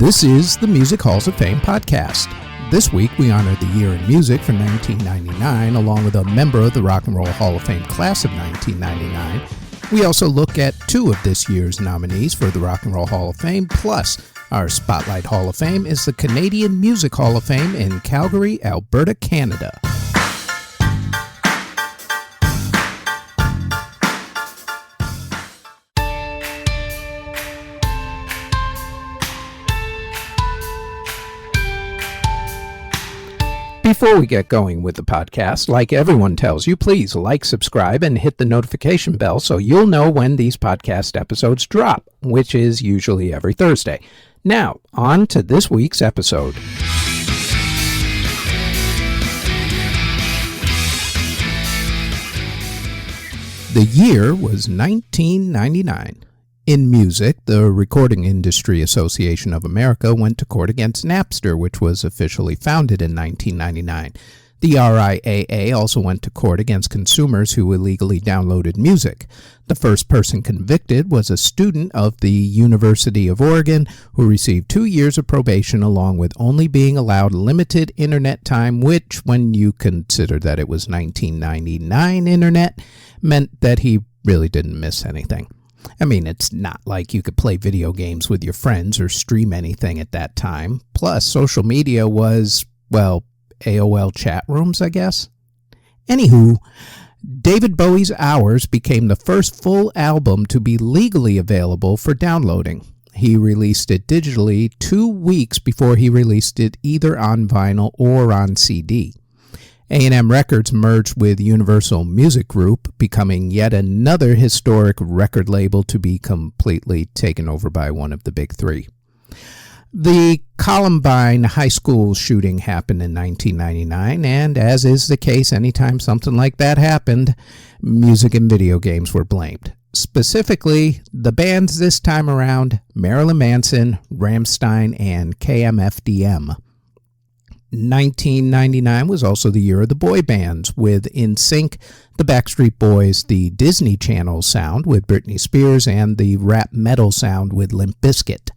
This is the Music Halls of Fame podcast. This week we honor the year in music for 1999 along with a member of the Rock and Roll Hall of Fame class of 1999. We also look at two of this year's nominees for the Rock and Roll Hall of Fame, plus our Spotlight Hall of Fame is the Canadian Music Hall of Fame in Calgary, Alberta, Canada. Before we get going with the podcast, like everyone tells you, please like, subscribe, and hit the notification bell so you'll know when these podcast episodes drop, which is usually every Thursday. Now, on to this week's episode. The year was 1999. In music, the Recording Industry Association of America went to court against Napster, which was officially founded in 1999. The RIAA also went to court against consumers who illegally downloaded music. The first person convicted was a student of the University of Oregon who received 2 years of probation along with only being allowed limited internet time, which, when you consider that it was 1999 internet, meant that he really didn't miss anything. I mean, it's not like you could play video games with your friends or stream anything at that time. Plus, social media was, well, AOL chat rooms, I guess. Anywho, David Bowie's Hours became the first full album to be legally available for downloading. He released it digitally 2 weeks before he released it either on vinyl or on CD. A&M Records merged with Universal Music Group, becoming yet another historic record label to be completely taken over by one of the big three. The Columbine High School shooting happened in 1999, and as is the case anytime something like that happened, music and video games were blamed. Specifically, the bands this time around, Marilyn Manson, Rammstein, and KMFDM. 1999 was also the year of the boy bands, with NSYNC, the Backstreet Boys, the Disney Channel sound with Britney Spears, and the rap metal sound with Limp Bizkit.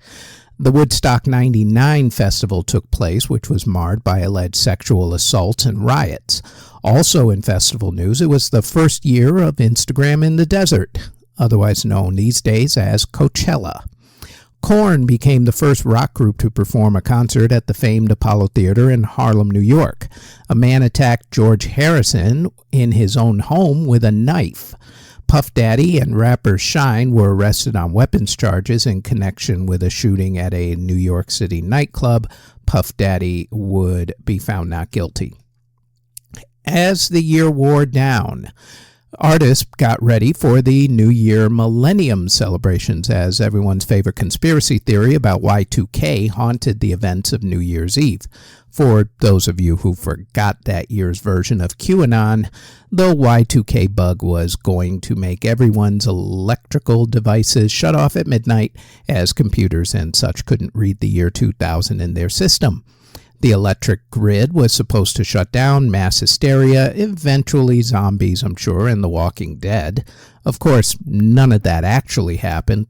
The Woodstock 99 festival took place, which was marred by alleged sexual assaults and riots. Also in festival news, it was the first year of Instagram in the desert, otherwise known these days as Coachella. Korn became the first rock group to perform a concert at the famed Apollo Theater in Harlem, New York. A man attacked George Harrison in his own home with a knife. Puff Daddy and rapper Shine were arrested on weapons charges in connection with a shooting at a New York City nightclub. Puff Daddy would be found not guilty. As the year wore down, artists got ready for the New Year Millennium celebrations as everyone's favorite conspiracy theory about Y2K haunted the events of New Year's Eve. For those of you who forgot that year's version of QAnon, the Y2K bug was going to make everyone's electrical devices shut off at midnight as computers and such couldn't read the year 2000 in their system. The electric grid was supposed to shut down, mass hysteria, eventually zombies, I'm sure, and The Walking Dead. Of course, none of that actually happened.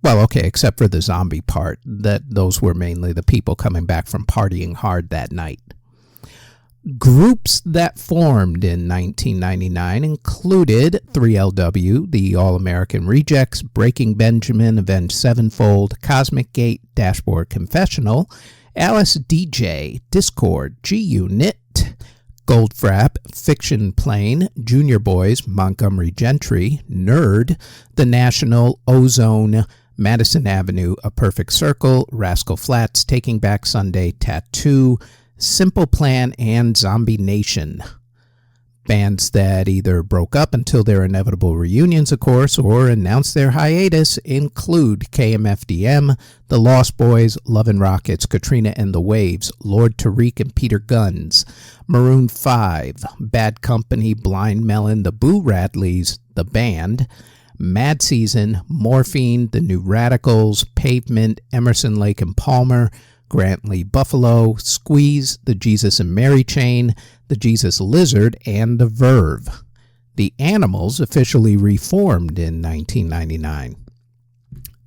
Well, okay, except for the zombie part. Those were mainly the people coming back from partying hard that night. Groups that formed in 1999 included 3LW, the All-American Rejects, Breaking Benjamin, Avenged Sevenfold, Cosmic Gate, Dashboard Confessional, Alice DJ, Discord, G-Unit, Goldfrapp, Fiction Plane, Junior Boys, Montgomery Gentry, Nerd, The National, Ozone, Madison Avenue, A Perfect Circle, Rascal Flatts, Taking Back Sunday, Tattoo, Simple Plan, and Zombie Nation. Bands that either broke up until their inevitable reunions, of course, or announced their hiatus include KMFDM, The Lost Boys, Love and Rockets, Katrina and the Waves, Lord Tariq and Peter Guns, Maroon 5, Bad Company, Blind Melon, The Boo Radleys, The Band, Mad Season, Morphine, The New Radicals, Pavement, Emerson, Lake and Palmer, Grant Lee Buffalo, Squeeze, The Jesus and Mary Chain, The Jesus Lizard, and The Verve. The Animals officially reformed in 1999.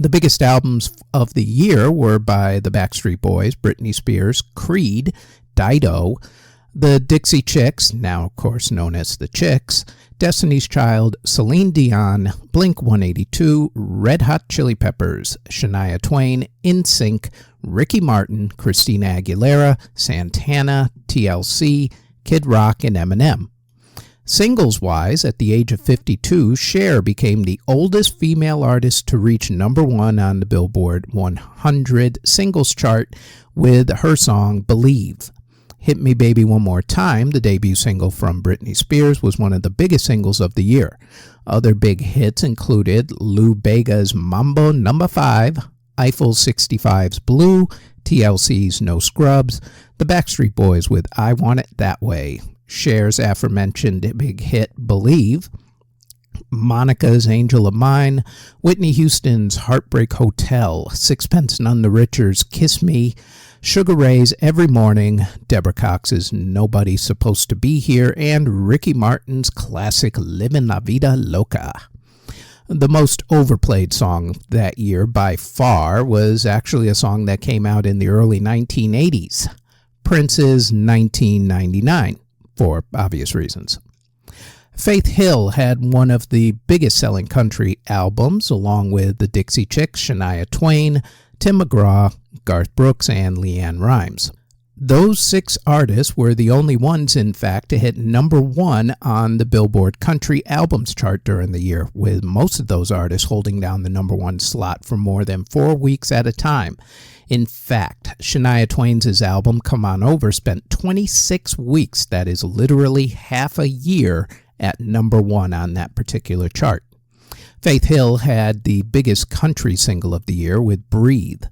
The biggest albums of the year were by the Backstreet Boys, Britney Spears, Creed, Dido, the Dixie Chicks, now of course known as the Chicks, Destiny's Child, Celine Dion, Blink-182, Red Hot Chili Peppers, Shania Twain, NSYNC, Ricky Martin, Christina Aguilera, Santana, TLC, Kid Rock, and Eminem. Singles-wise, at the age of 52, Cher became the oldest female artist to reach number one on the Billboard 100 singles chart with her song Believe. Hit Me Baby One More Time, the debut single from Britney Spears, was one of the biggest singles of the year. Other big hits included Lou Bega's Mambo No. 5, Eiffel 65's Blue, TLC's No Scrubs, the Backstreet Boys with I Want It That Way, Cher's aforementioned big hit Believe, Monica's Angel of Mine, Whitney Houston's Heartbreak Hotel, Sixpence None the Richer's Kiss Me, Sugar Ray's Every Morning, Deborah Cox's Nobody's Supposed to Be Here, and Ricky Martin's classic Livin' La Vida Loca. The most overplayed song that year by far was actually a song that came out in the early 1980s, Prince's 1999. For obvious reasons. Faith Hill had one of the biggest selling country albums, along with the Dixie Chicks, Shania Twain, Tim McGraw, Garth Brooks, and LeAnn Rimes. Those 6 artists were the only ones, in fact, to hit number one on the Billboard Country Albums chart during the year, with most of those artists holding down the number one slot for more than 4 weeks at a time. In fact, Shania Twain's album Come On Over spent 26 weeks, that is literally half a year, at number one on that particular chart. Faith Hill had the biggest country single of the year with Breathe.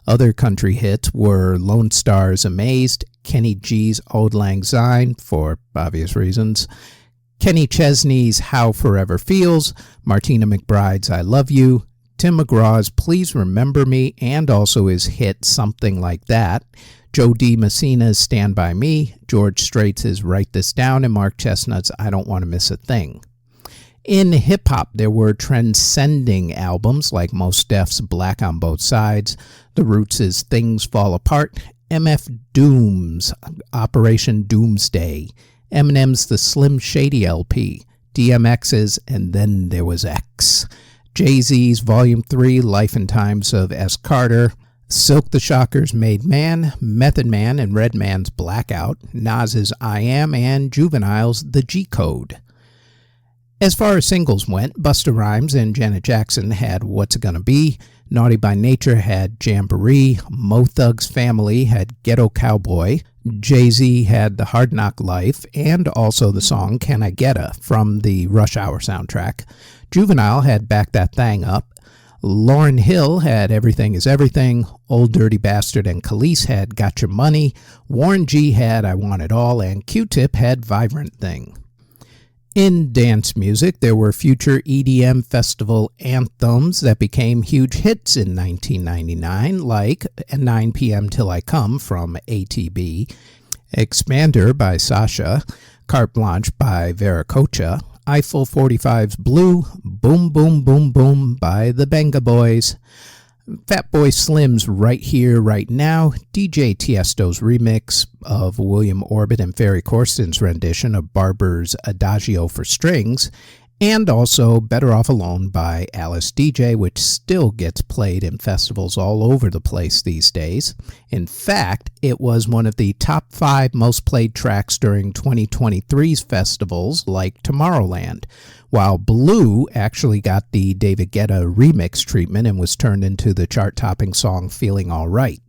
Other country hits were Lone Star's Amazed, Kenny G's Auld Lang Syne, for obvious reasons, Kenny Chesney's How Forever Feels, Martina McBride's I Love You, Tim McGraw's Please Remember Me, and also his hit Something Like That, Joe D. Messina's Stand By Me, George Strait's Write This Down, and Mark Chestnut's I Don't Want to Miss a Thing. In hip-hop, there were transcending albums like Mos Def's Black on Both Sides, The Roots' Things Fall Apart, MF Doom's Operation Doomsday, Eminem's The Slim Shady LP, DMX's And Then There Was X, Jay-Z's Volume 3, Life and Times of S. Carter, Silk the Shocker's Made Man, Method Man and Redman's Blackout, Nas's I Am, and Juvenile's The G Code. As far as singles went, Busta Rhymes and Janet Jackson had What's It Gonna Be, Naughty by Nature had Jamboree, Mo Thug's Family had Ghetto Cowboy, Jay-Z had The Hard Knock Life, and also the song Can I Getta from the Rush Hour soundtrack. Juvenile had Back That Thang Up, Lauryn Hill had Everything Is Everything, Old Dirty Bastard and Khalees had Got Your Money, Warren G had I Want It All, and Q-Tip had Vibrant Thing. In dance music, there were future EDM festival anthems that became huge hits in 1999, like 9 p.m. Till I Come from ATB, Expander by Sasha, Carte Blanche by Veracocha, Eiffel 45's Blue, Boom Boom Boom Boom by the Benga Boys, Fatboy Slim's Right Here, Right Now, DJ Tiesto's remix of William Orbit and Ferry Corsten's rendition of Barber's Adagio for Strings, and also Better Off Alone by Alice DJ, which still gets played in festivals all over the place these days. In fact, it was one of the top 5 most played tracks during 2023's festivals like Tomorrowland, while Blue actually got the David Guetta remix treatment and was turned into the chart-topping song Feeling Alright.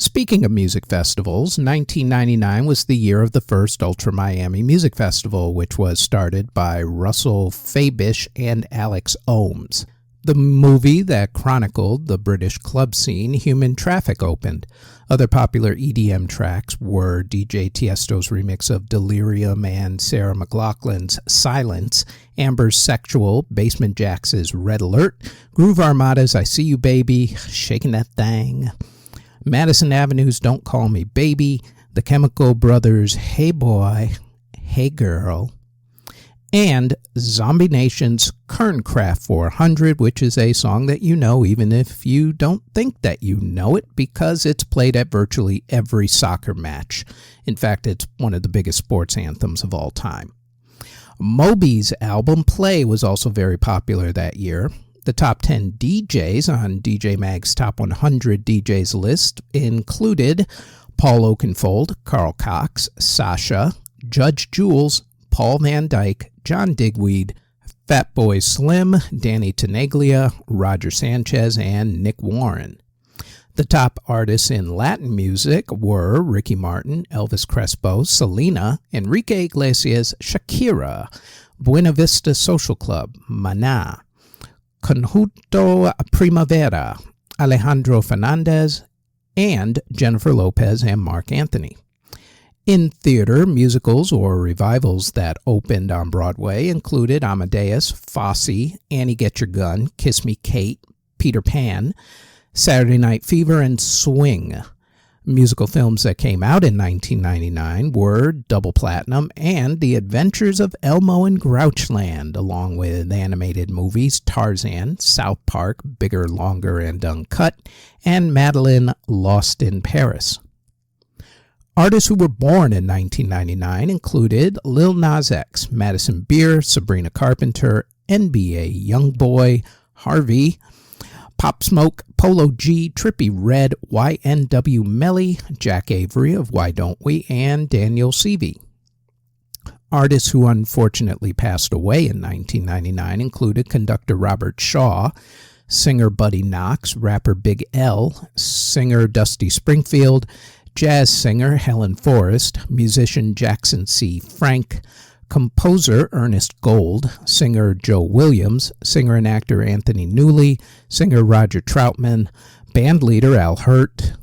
Speaking of music festivals, 1999 was the year of the first Ultra Miami Music Festival, which was started by Russell Fabish and Alex Ohms. The movie that chronicled the British club scene, Human Traffic, opened. Other popular EDM tracks were DJ Tiesto's remix of Delirium and Sarah McLachlan's Silence, Amber's Sexual, Basement Jaxx's Red Alert, Groove Armada's I See You Baby, Shaking That Thang, Madison Avenue's Don't Call Me Baby, The Chemical Brothers' Hey Boy, Hey Girl, and Zombie Nation's Kerncraft 400, which is a song that you know even if you don't think that you know it, because it's played at virtually every soccer match. In fact, it's one of the biggest sports anthems of all time. Moby's album Play was also very popular that year. The top 10 DJs on DJ Mag's Top 100 DJs list included Paul Oakenfold, Carl Cox, Sasha, Judge Jules, Paul Van Dyke, John Digweed, Fatboy Slim, Danny Tenaglia, Roger Sanchez, and Nick Warren. The top artists in Latin music were Ricky Martin, Elvis Crespo, Selena, Enrique Iglesias, Shakira, Buena Vista Social Club, Maná, Conjunto Primavera, Alejandro Fernandez, and Jennifer Lopez and Mark Anthony. In theater, musicals or revivals that opened on Broadway included Amadeus, Fosse, Annie Get Your Gun, Kiss Me Kate, Peter Pan, Saturday Night Fever, and Swing. Musical films that came out in 1999 were Double Platinum and The Adventures of Elmo in Grouchland, along with animated movies Tarzan, South Park, Bigger, Longer, and Uncut, and Madeline, Lost in Paris. Artists who were born in 1999 included Lil Nas X, Madison Beer, Sabrina Carpenter, NBA Youngboy, Harvey, Pop Smoke, Polo G, Trippie Redd, YNW Melly, Jack Avery of Why Don't We, and Daniel Seavey. Artists who unfortunately passed away in 1999 included conductor Robert Shaw, singer Buddy Knox, rapper Big L, singer Dusty Springfield, jazz singer Helen Forrest, musician Jackson C. Frank, composer Ernest Gold, singer Joe Williams, singer and actor Anthony Newley, singer Roger Troutman, bandleader Al Hurt,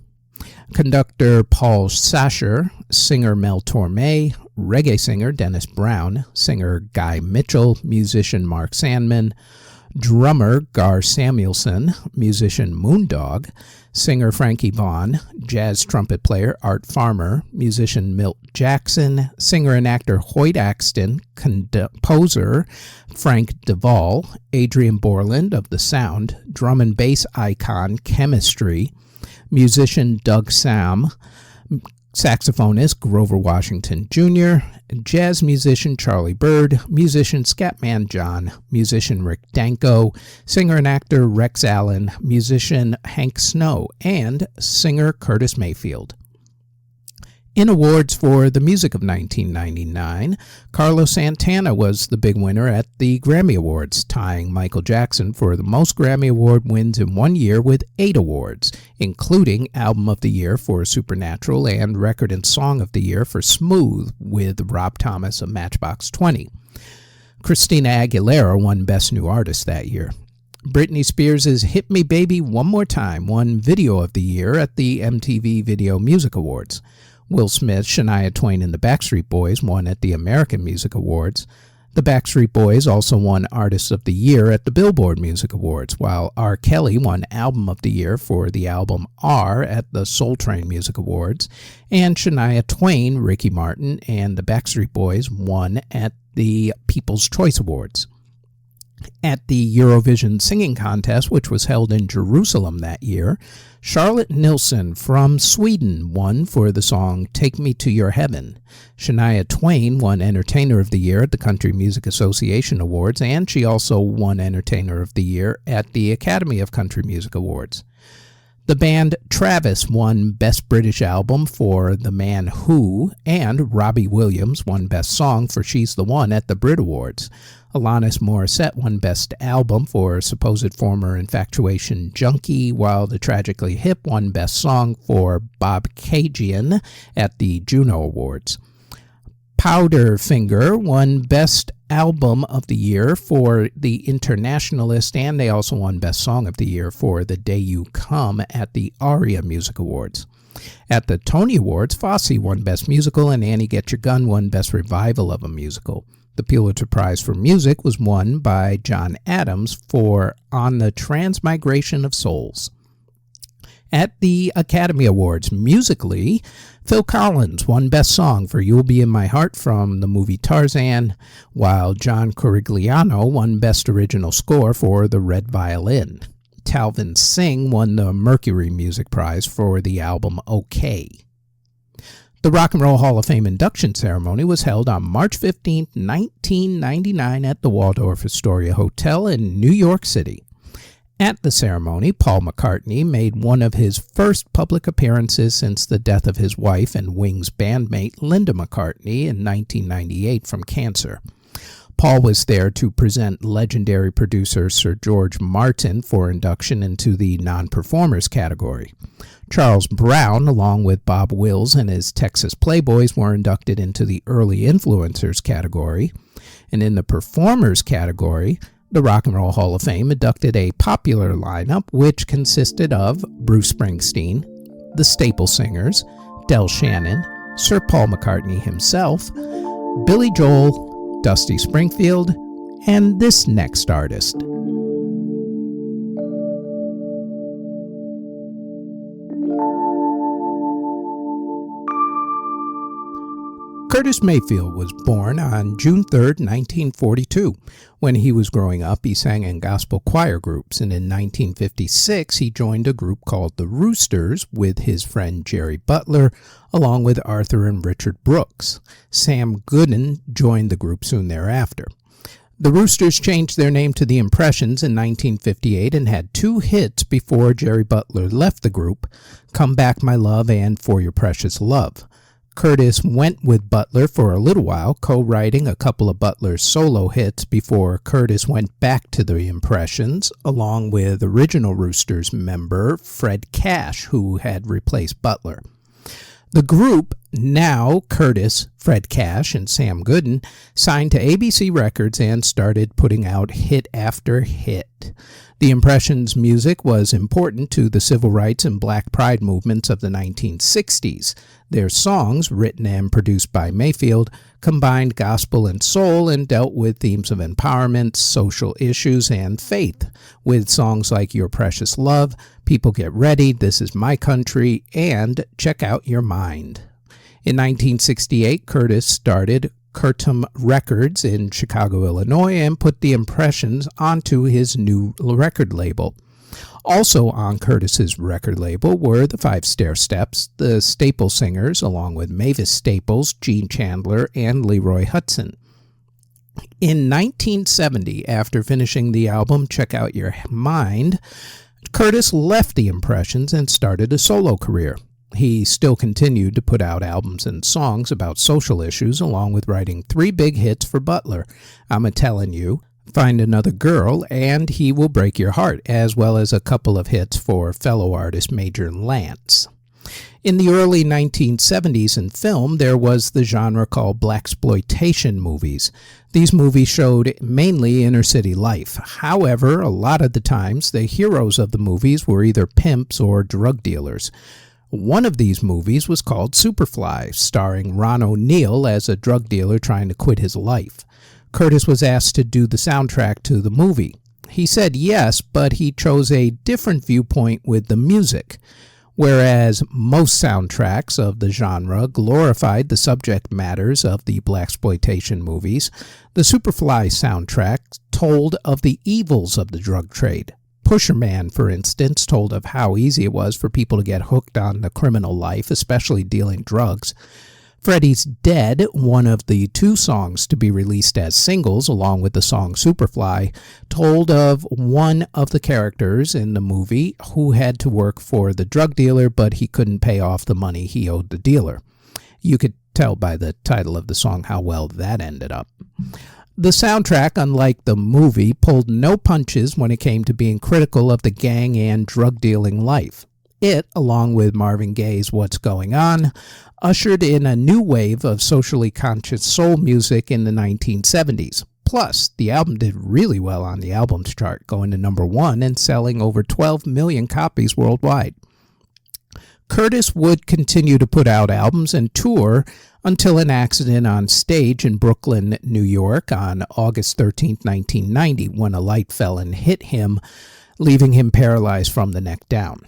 conductor Paul Sasher, singer Mel Torme, reggae singer Dennis Brown, singer Guy Mitchell, musician Mark Sandman, drummer Gar Samuelson, musician Moondog, singer Frankie Vaughan, jazz trumpet player Art Farmer, musician Milt Jackson, singer and actor Hoyt Axton, composer Frank Duvall, Adrian Borland of The Sound, drum and bass icon Chemistry, musician Doug Sam, saxophonist Grover Washington Jr., jazz musician Charlie Bird, musician Scatman John, musician Rick Danko, singer and actor Rex Allen, musician Hank Snow, and singer Curtis Mayfield. In awards for the music of 1999, Carlos Santana was the big winner at the Grammy Awards, tying Michael Jackson for the most Grammy Award wins in one year with 8 awards, including Album of the Year for Supernatural and Record and Song of the Year for Smooth with Rob Thomas of Matchbox 20. Christina Aguilera won Best New Artist that year. Britney Spears' Hit Me Baby One More Time won Video of the Year at the MTV Video Music Awards. Will Smith, Shania Twain, and the Backstreet Boys won at the American Music Awards. The Backstreet Boys also won Artist of the Year at the Billboard Music Awards, while R. Kelly won Album of the Year for the album R at the Soul Train Music Awards, and Shania Twain, Ricky Martin, and the Backstreet Boys won at the People's Choice Awards. At the Eurovision Singing Contest, which was held in Jerusalem that year, Charlotte Nilsson from Sweden won for the song Take Me to Your Heaven. Shania Twain won Entertainer of the Year at the Country Music Association Awards, and she also won Entertainer of the Year at the Academy of Country Music Awards. The band Travis won Best British Album for The Man Who, and Robbie Williams won Best Song for She's the One at the Brit Awards. Alanis Morissette won Best Album for Supposed Former Infatuation Junkie, while the Tragically Hip won Best Song for Bob Kajian at the Juno Awards. Powderfinger won Best Album of the Year for The Internationalist, and they also won Best Song of the Year for The Day You Come at the ARIA Music Awards. At the Tony Awards, Fosse won Best Musical, and Annie Get Your Gun won Best Revival of a Musical. The Pulitzer Prize for Music was won by John Adams for On the Transmigration of Souls. At the Academy Awards, musically, Phil Collins won Best Song for You'll Be in My Heart from the movie Tarzan, while John Corigliano won Best Original Score for The Red Violin. Talvin Singh won the Mercury Music Prize for the album OK. The Rock and Roll Hall of Fame induction ceremony was held on March 15, 1999 at the Waldorf Astoria Hotel in New York City. At the ceremony, Paul McCartney made one of his first public appearances since the death of his wife and Wings bandmate Linda McCartney in 1998 from cancer. Paul was there to present legendary producer Sir George Martin for induction into the non-performers category. Charles Brown, along with Bob Wills and his Texas Playboys, were inducted into the early influencers category. And in the performers category, the Rock and Roll Hall of Fame inducted a popular lineup which consisted of Bruce Springsteen, the Staple Singers, Del Shannon, Sir Paul McCartney himself, Billy Joel, Dusty Springfield, and this next artist. Curtis Mayfield was born on June 3, 1942. When he was growing up, he sang in gospel choir groups, and in 1956 he joined a group called the Roosters with his friend Jerry Butler, along with Arthur and Richard Brooks. Sam Gooden joined the group soon thereafter. The Roosters changed their name to the Impressions in 1958 and had two hits before Jerry Butler left the group, Come Back My Love and For Your Precious Love. Curtis went with Butler for a little while, co-writing a couple of Butler's solo hits before Curtis went back to the Impressions, along with original Roosters member Fred Cash, who had replaced Butler. The group, now Curtis, Fred Cash, and Sam Gooden, signed to ABC Records and started putting out hit after hit. The Impressions' music was important to the civil rights and black pride movements of the 1960s. Their songs, written and produced by Mayfield, combined gospel and soul and dealt with themes of empowerment, social issues, and faith, with songs like Your Precious Love, People Get Ready, This Is My Country, and Check Out Your Mind. In 1968, Curtis started Curtum Records in Chicago, Illinois, and put the Impressions onto his new record label. Also on Curtis's record label were the Five Stairsteps, the Staple Singers, along with Mavis Staples, Gene Chandler, and Leroy Hudson. In 1970, after finishing the album Check Out Your Mind, Curtis left the Impressions and started a solo career. He still continued to put out albums and songs about social issues, along with writing three big hits for Butler, I'm A-Tellin' You, Find Another Girl, and He Will Break Your Heart, as well as a couple of hits for fellow artist Major Lance. In the early 1970s in film, there was the genre called blaxploitation movies. These movies showed mainly inner-city life. However, a lot of the times, the heroes of the movies were either pimps or drug dealers. One of these movies was called Superfly, starring Ron O'Neal as a drug dealer trying to quit his life. Curtis was asked to do the soundtrack to the movie. He said yes, but he chose a different viewpoint with the music. Whereas most soundtracks of the genre glorified the subject matters of the blaxploitation movies, the Superfly soundtrack told of the evils of the drug trade. Pusher Man, for instance, told of how easy it was for people to get hooked on the criminal life, especially dealing drugs. Freddy's Dead, one of the two songs to be released as singles along with the song Superfly, told of one of the characters in the movie who had to work for the drug dealer, but he couldn't pay off the money he owed the dealer. You could tell by the title of the song how well that ended up. The soundtrack, unlike the movie, pulled no punches when it came to being critical of the gang and drug-dealing life. It, along with Marvin Gaye's What's Going On, ushered in a new wave of socially conscious soul music in the 1970s. Plus, the album did really well on the albums chart, going to number 1 and selling over 12 million copies worldwide. Curtis would continue to put out albums and tour until an accident on stage in Brooklyn, New York on August 13, 1990, when a light fell and hit him, leaving him paralyzed from the neck down.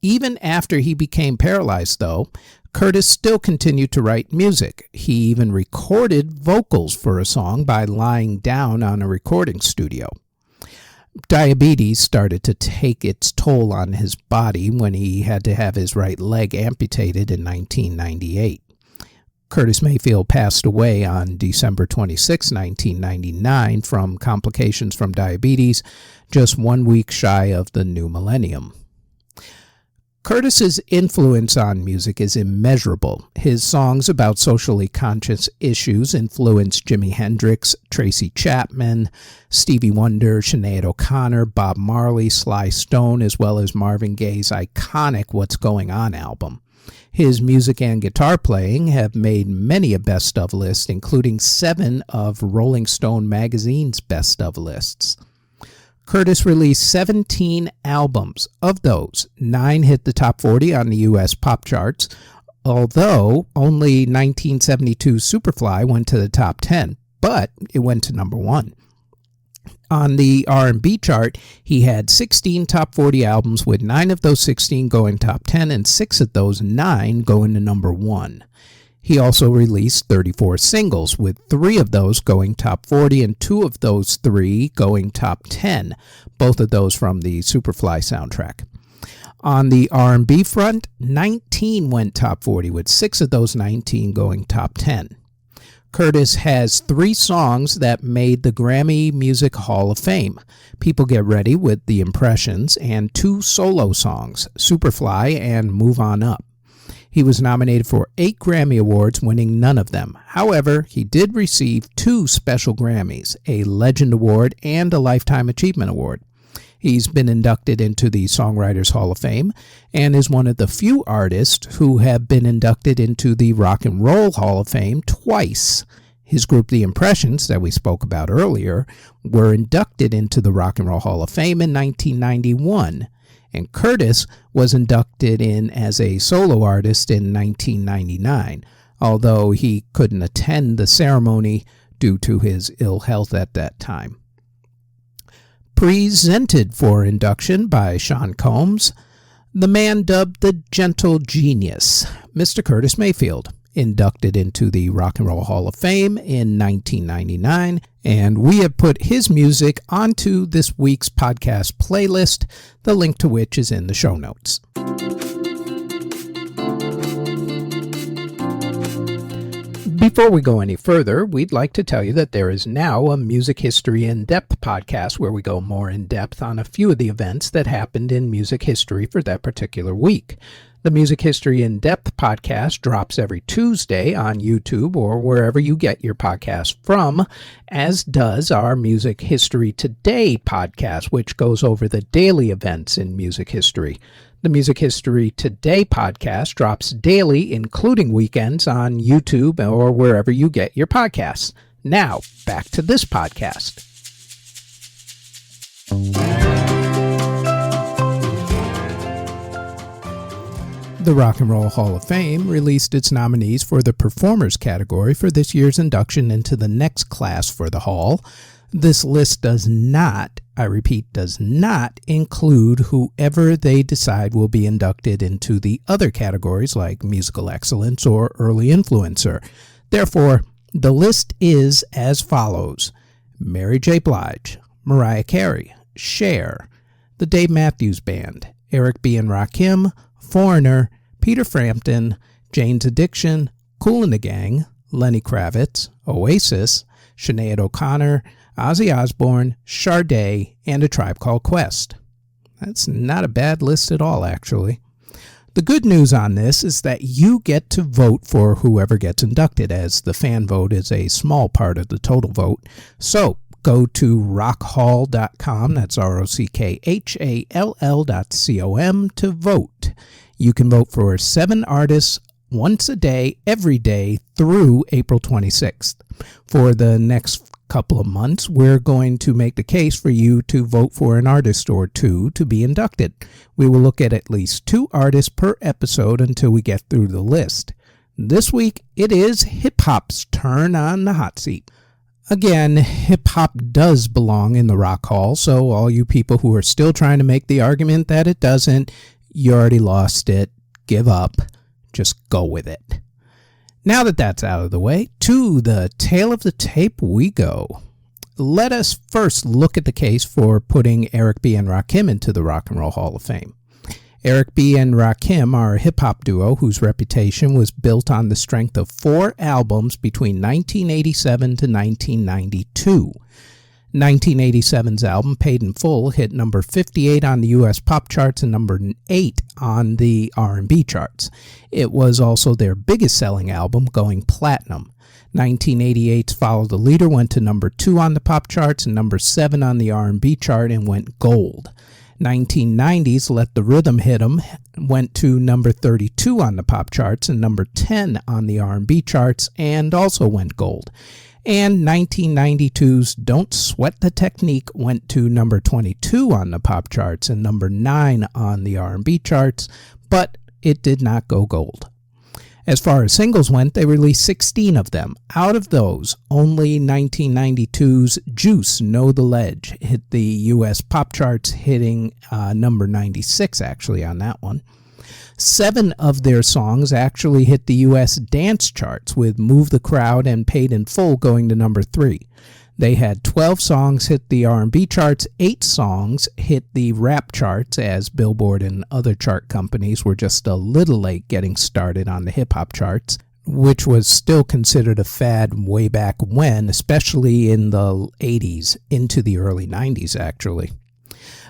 Even after he became paralyzed, though, Curtis still continued to write music. He even recorded vocals for a song by lying down on a recording studio. Diabetes started to take its toll on his body when he had to have his right leg amputated in 1998. Curtis Mayfield passed away on December 26, 1999, from complications from diabetes, just 1 week shy of the new millennium. Curtis's influence on music is immeasurable. His songs about socially conscious issues influenced Jimi Hendrix, Tracy Chapman, Stevie Wonder, Sinead O'Connor, Bob Marley, Sly Stone, as well as Marvin Gaye's iconic What's Going On album. His music and guitar playing have made many a best-of list, including 7 of Rolling Stone magazine's best-of lists. Curtis released 17 albums. Of those, 9 hit the top 40 on the U.S. pop charts, although only 1972's Superfly went to the top 10, but it went to number 1. On the R&B chart, he had 16 top 40 albums, with 9 of those 16 going top 10 and 6 of those 9 going to number 1. He also released 34 singles, with 3 of those going top 40 and 2 of those 3 going top 10, both of those from the Superfly soundtrack. On the R&B front, 19 went top 40, with 6 of those 19 going top 10. Curtis has 3 songs that made the Grammy Music Hall of Fame, People Get Ready with The Impressions, and 2 solo songs, Superfly and Move On Up. He was nominated for 8 Grammy Awards, winning none of them. However, he did receive 2 special Grammys, a Legend Award and a Lifetime Achievement Award. He's been inducted into the Songwriters Hall of Fame and is one of the few artists who have been inducted into the Rock and Roll Hall of Fame twice. His group, The Impressions, that we spoke about earlier, were inducted into the Rock and Roll Hall of Fame in 1991, and Curtis was inducted in as a solo artist in 1999, although he couldn't attend the ceremony due to his ill health at that time. Presented for induction by Sean Combs, the man dubbed the Gentle Genius, Mr. Curtis Mayfield, inducted into the Rock and Roll Hall of Fame in 1999, and we have put his music onto this week's podcast playlist, the link to which is in the show notes. Before we go any further, we'd like to tell you that there is now a Music History In-Depth podcast where we go more in-depth on a few of the events that happened in music history for that particular week. The Music History In-Depth podcast drops every Tuesday on YouTube or wherever you get your podcast from, as does our Music History Today podcast, which goes over the daily events in music history. The Music History Today podcast drops daily, including weekends, on YouTube or wherever you get your podcasts. Now, back to this podcast. The Rock and Roll Hall of Fame released its nominees for the Performers category for this year's induction into the next class for the Hall. This list does not, I repeat, does not include whoever they decide will be inducted into the other categories like Musical Excellence or Early Influencer. Therefore, the list is as follows: Mary J. Blige, Mariah Carey, Cher, The Dave Matthews Band, Eric B. and Rakim, Foreigner, Peter Frampton, Jane's Addiction, Kool and the Gang, Lenny Kravitz, Oasis, Sinead O'Connor, Ozzy Osbourne, Sade, and A Tribe Called Quest. That's not a bad list at all, actually. The good news on this is that you get to vote for whoever gets inducted, as the fan vote is a small part of the total vote. So, go to rockhall.com, that's ROCKHALL.com, to vote. You can vote for 7 artists once a day, every day, through April 26th. For the next couple of months, we're going to make the case for you to vote for an artist or 2 to be inducted. We will look at least 2 artists per episode until we get through the list. This week, it is hip-hop's turn on the hot seat. Again, hip-hop does belong in the Rock Hall, so all you people who are still trying to make the argument that it doesn't, you already lost it. Give up. Just go with it. Now that that's out of the way, to the tail of the tape we go. Let us first look at the case for putting Eric B. and Rakim into the Rock and Roll Hall of Fame. Eric B. and Rakim are a hip-hop duo whose reputation was built on the strength of 4 albums between 1987 to 1992. 1987's album, Paid in Full, hit number 58 on the U.S. pop charts and number 8 on the R&B charts. It was also their biggest selling album, going platinum. 1988's Follow the Leader went to number 2 on the pop charts and number 7 on the R&B chart and went gold. 1990's Let the Rhythm Hit 'Em went to number 32 on the pop charts and number 10 on the R&B charts and also went gold. And 1992's Don't Sweat the Technique went to number 22 on the pop charts and number 9 on the R&B charts, but it did not go gold. As far as singles went, they released 16 of them. Out of those, only 1992's Juice, Know the Ledge hit the U.S. pop charts, hitting number 96 actually on that one. 7 of their songs actually hit the U.S. dance charts, with Move the Crowd and Paid in Full going to number 3. They had 12 songs hit the R&B charts, 8 songs hit the rap charts, as Billboard and other chart companies were just a little late getting started on the hip-hop charts, which was still considered a fad way back when, especially in the 80s, into the early 90s actually.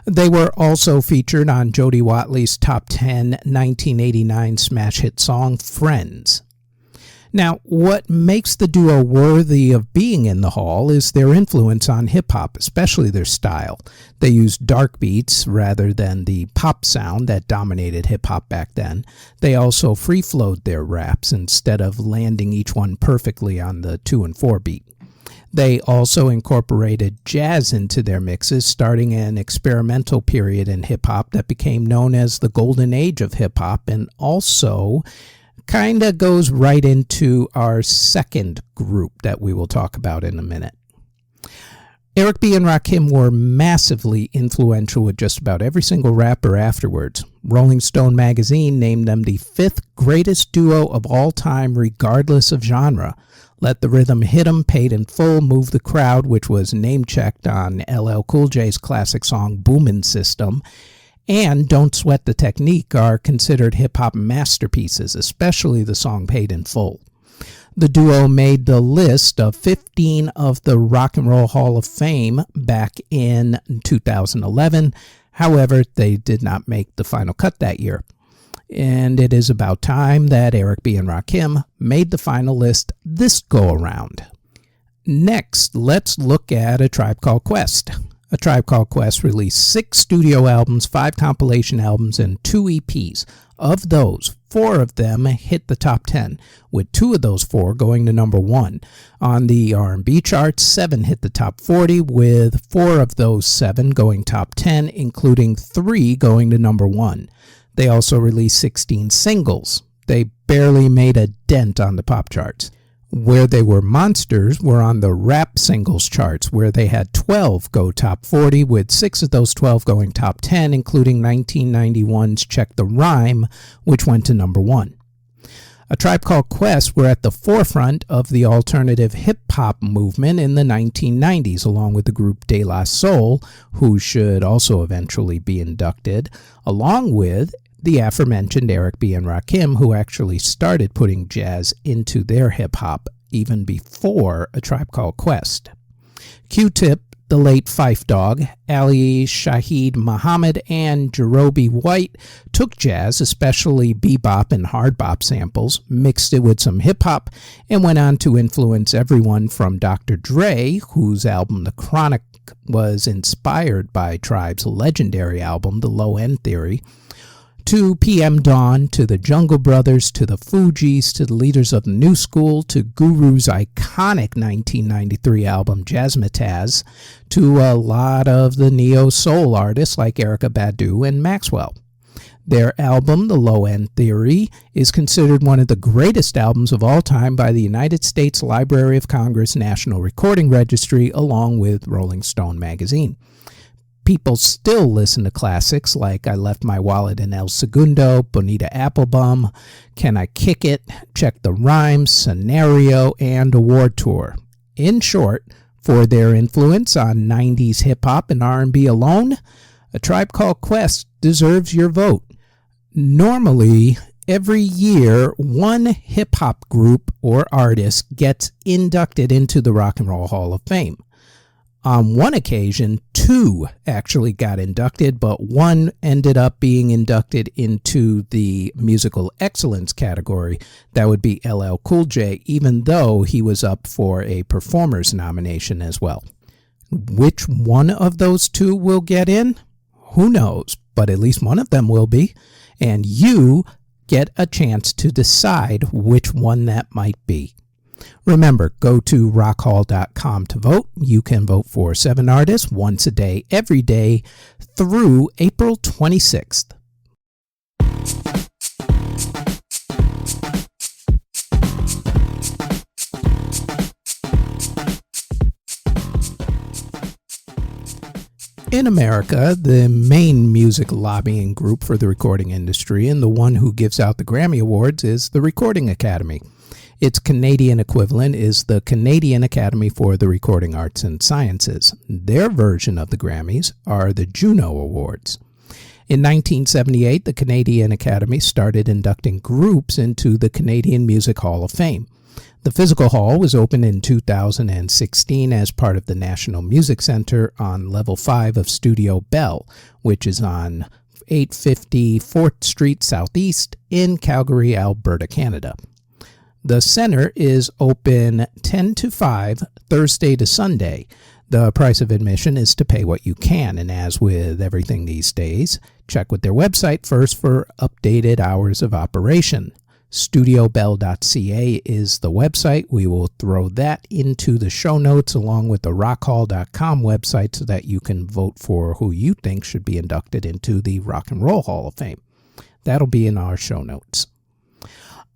They were also featured on Jody Watley's Top 10 1989 smash hit song, Friends. Now, what makes the duo worthy of being in the Hall is their influence on hip-hop, especially their style. They used dark beats rather than the pop sound that dominated hip-hop back then. They also free-flowed their raps instead of landing each one perfectly on the 2 and 4 beat. They also incorporated jazz into their mixes, starting an experimental period in hip-hop that became known as the Golden Age of hip-hop, and also kind of goes right into our second group that we will talk about in a minute. Eric B. and Rakim were massively influential with just about every single rapper afterwards. Rolling Stone magazine named them the 5th greatest duo of all time regardless of genre. Let the Rhythm Hit 'Em, Paid in Full, Move the Crowd, which was name-checked on LL Cool J's classic song Boomin' System, and Don't Sweat the Technique are considered hip-hop masterpieces, especially the song Paid in Full. The duo made the list of 15 of the Rock and Roll Hall of Fame back in 2011. However, they did not make the final cut that year. And it is about time that Eric B. and Rakim made the final list this go-around. Next, let's look at A Tribe Called Quest. A Tribe Called Quest released 6 studio albums, 5 compilation albums, and 2 EPs. Of those, 4 of them hit the top 10, with 2 of those 4 going to number 1. On the R&B charts, 7 hit the top 40, with 4 of those 7 going top 10, including 3 going to number 1. They also released 16 singles. They barely made a dent on the pop charts. Where they were monsters were on the rap singles charts, where they had 12 go top 40, with 6 of those 12 going top 10, including 1991's Check the Rhyme, which went to number 1. A Tribe Called Quest were at the forefront of the alternative hip-hop movement in the 1990s, along with the group De La Soul, who should also eventually be inducted, along with the aforementioned Eric B. and Rakim, who actually started putting jazz into their hip-hop even before A Tribe Called Quest. Q-Tip, the late Phife Dawg, Ali Shaheed Muhammad, and Jerobi White took jazz, especially bebop and hard bop samples, mixed it with some hip-hop, and went on to influence everyone from Dr. Dre, whose album The Chronic was inspired by Tribe's legendary album The Low End Theory, to PM Dawn, to the Jungle Brothers, to the Fugees, to the leaders of the New School, to Guru's iconic 1993 album Jazzmatazz, to a lot of the neo-soul artists like Erykah Badu and Maxwell. Their album, The Low End Theory, is considered one of the greatest albums of all time by the United States Library of Congress National Recording Registry, along with Rolling Stone magazine. People still listen to classics like I Left My Wallet in El Segundo, Bonita Applebum, Can I Kick It, Check the Rhymes, Scenario, and Award Tour. In short, for their influence on 90s hip-hop and R&B alone, A Tribe Called Quest deserves your vote. Normally, every year, one hip-hop group or artist gets inducted into the Rock and Roll Hall of Fame. On one occasion, two actually got inducted, but one ended up being inducted into the musical excellence category. That would be LL Cool J, even though he was up for a performer's nomination as well. Which one of those two will get in? Who knows, but at least one of them will be, and you get a chance to decide which one that might be. Remember, go to rockhall.com to vote. You can vote for 7 artists once a day, every day, through April 26th. In America, the main music lobbying group for the recording industry and the one who gives out the Grammy Awards is the Recording Academy. Its Canadian equivalent is the Canadian Academy for the Recording Arts and Sciences. Their version of the Grammys are the Juno Awards. In 1978, the Canadian Academy started inducting groups into the Canadian Music Hall of Fame. The physical hall was opened in 2016 as part of the National Music Center on Level 5 of Studio Bell, which is on 850 4th Street Southeast in Calgary, Alberta, Canada. The center is open 10 to 5, Thursday to Sunday. The price of admission is to pay what you can, and as with everything these days, check with their website first for updated hours of operation. StudioBell.Ca is the website. We will throw that into the show notes along with the rockhall.com website so that you can vote for who you think should be inducted into the Rock and Roll Hall of Fame. That'll be in our show notes.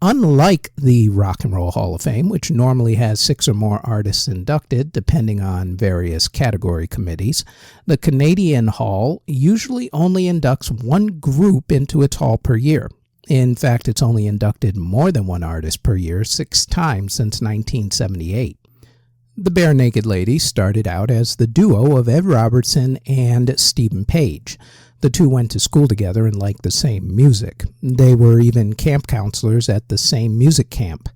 Unlike the Rock and Roll Hall of Fame, which normally has 6 or more artists inducted, depending on various category committees, the Canadian Hall usually only inducts one group into its hall per year. In fact, it's only inducted more than one artist per year 6 times since 1978. The Barenaked Ladies started out as the duo of Ed Robertson and Steven Page. The two went to school together and liked the same music. They were even camp counselors at the same music camp.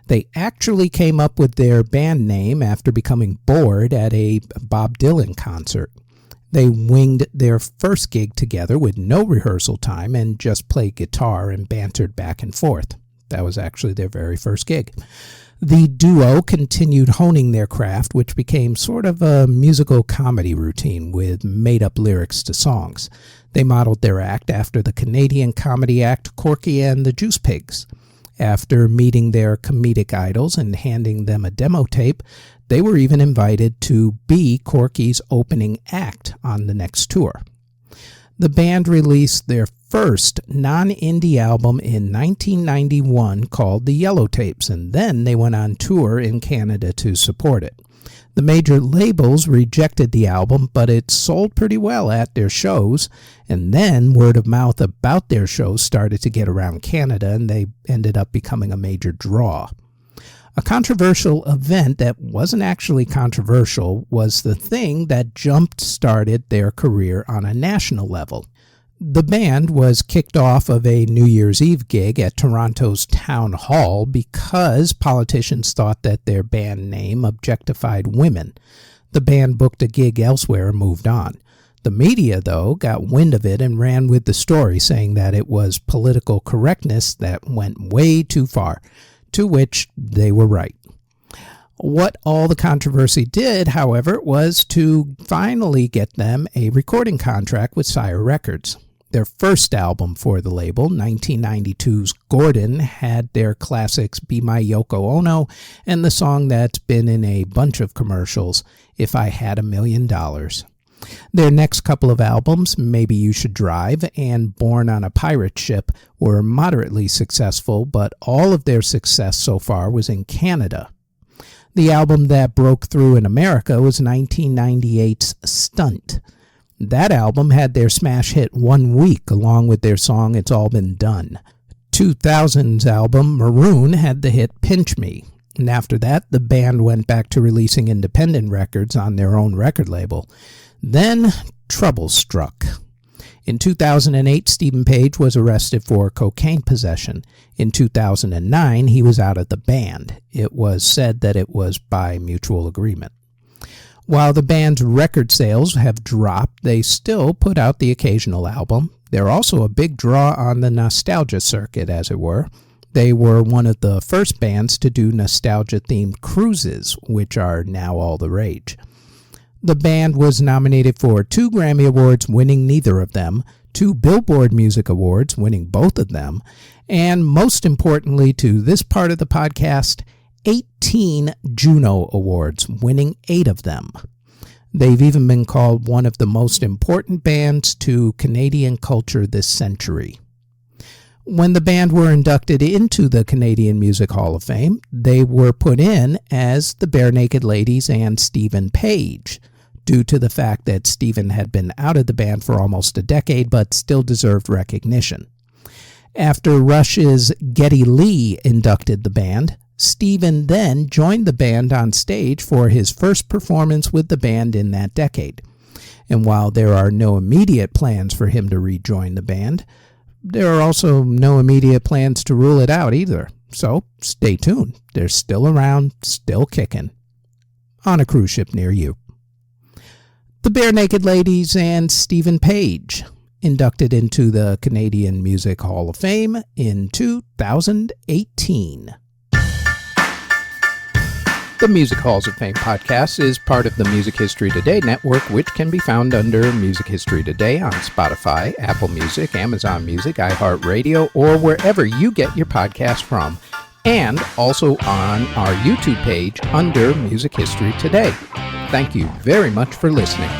They actually came up with their band name after becoming bored at a Bob Dylan concert. They winged their first gig together with no rehearsal time and just played guitar and bantered back and forth. That was actually their very first gig. The duo continued honing their craft, which became sort of a musical comedy routine with made-up lyrics to songs. They modeled their act after the Canadian comedy act Corky and the Juice Pigs. After meeting their comedic idols and handing them a demo tape, they were even invited to be Corky's opening act on the next tour. The band released their first non-indie album in 1991 called The Yellow Tapes, and then they went on tour in Canada to support it. The major labels rejected the album, but it sold pretty well at their shows, and then word of mouth about their shows started to get around Canada, and they ended up becoming a major draw. A controversial event that wasn't actually controversial was the thing that jump-started their career on a national level. The band was kicked off of a New Year's Eve gig at Toronto's Town Hall because politicians thought that their band name objectified women. The band booked a gig elsewhere and moved on. The media, though, got wind of it and ran with the story, saying that it was political correctness that went way too far, to which they were right. What all the controversy did, however, was to finally get them a recording contract with Sire Records. Their first album for the label, 1992's Gordon, had their classics Be My Yoko Ono and the song that's been in a bunch of commercials, If I Had $1 Million. Their next couple of albums, Maybe You Should Drive and Born on a Pirate Ship, were moderately successful, but all of their success so far was in Canada. The album that broke through in America was 1998's Stunt. That album had their smash hit One Week along with their song It's All Been Done. 2000's album Maroon had the hit Pinch Me, and after that the band went back to releasing independent records on their own record label. Then trouble struck. In 2008, Steven Page was arrested for cocaine possession. In 2009, he was out of the band. It was said that it was by mutual agreement. While the band's record sales have dropped, they still put out the occasional album. They're also a big draw on the nostalgia circuit, as it were. They were one of the first bands to do nostalgia-themed cruises, which are now all the rage. The band was nominated for 2 Grammy Awards, winning neither of them, 2 Billboard Music Awards, winning both of them, and most importantly to this part of the podcast, 18 Juno Awards, winning 8 of them. They've even been called one of the most important bands to Canadian culture this century. When the band were inducted into the Canadian Music Hall of Fame, they were put in as the Barenaked Ladies and Steven Page, due to the fact that Steven had been out of the band for almost a decade but still deserved recognition. After Rush's Geddy Lee inducted the band, Steven then joined the band on stage for his first performance with the band in that decade. And while there are no immediate plans for him to rejoin the band, there are also no immediate plans to rule it out either. So stay tuned. They're still around, still kicking. On a cruise ship near you. The Barenaked Ladies and Steven Page, inducted into the Canadian Music Hall of Fame in 2018. The Music Halls of Fame podcast is part of the Music History Today network, which can be found under Music History Today on Spotify, Apple Music, Amazon Music, iHeartRadio, or wherever you get your podcasts from, and also on our YouTube page under Music History Today. Thank you very much for listening.